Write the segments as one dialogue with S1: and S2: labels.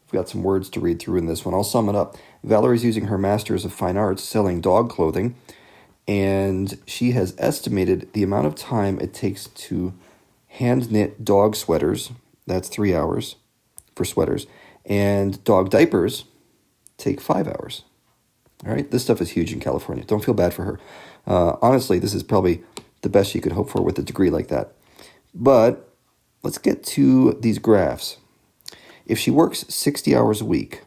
S1: We've got some words to read through in this one. I'll sum it up. Valerie's using her Masters of Fine Arts selling dog clothing, and she has estimated the amount of time it takes to hand knit dog sweaters. That's 3 hours for sweaters. And dog diapers take 5 hours. All right, this stuff is huge in California. Don't feel bad for her. Honestly, this is probably the best she could hope for with a degree like that. But let's get to these graphs. If she works 60 hours a week,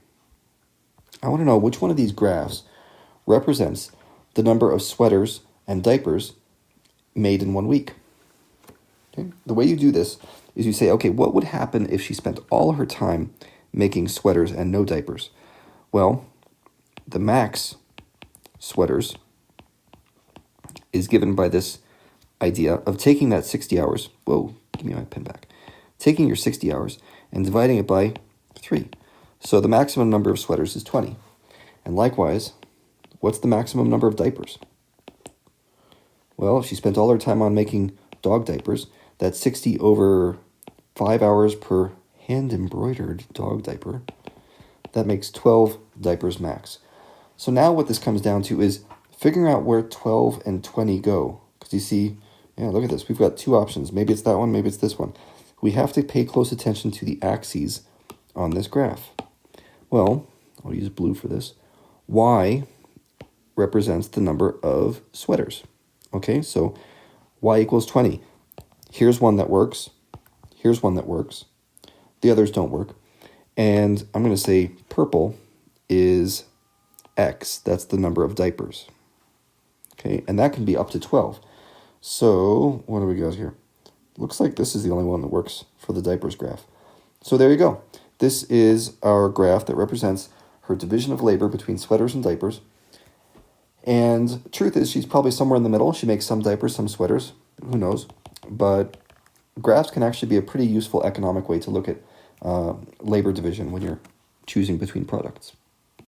S1: I want to know which one of these graphs represents the number of sweaters and diapers made in 1 week. Okay? The way you do this is you say, okay, what would happen if she spent all her time making sweaters and no diapers? Well, the max sweaters is given by this idea of taking that 60 hours. Whoa, give me my pen back. Taking your 60 hours and dividing it by 3. So the maximum number of sweaters is 20. And likewise, what's the maximum number of diapers? Well, if she spent all her time on making dog diapers, that's 60 over 5 hours per hand-embroidered dog diaper. That makes 12 diapers max. So now what this comes down to is figuring out where 12 and 20 go. Because you see, look at this. We've got two options. Maybe it's that one, maybe it's this one. We have to pay close attention to the axes on this graph. Well, I'll use blue for this. Y represents the number of sweaters. Okay, so Y equals 20. Here's one that works. Here's one that works. The others don't work. And I'm going to say purple is X. That's the number of diapers. Okay, and that can be up to 12. So what do we got here? Looks like this is the only one that works for the diapers graph. So there you go. This is our graph that represents her division of labor between sweaters and diapers. And truth is, she's probably somewhere in the middle. She makes some diapers, some sweaters. Who knows? But graphs can actually be a pretty useful economic way to look at labor division when you're choosing between products.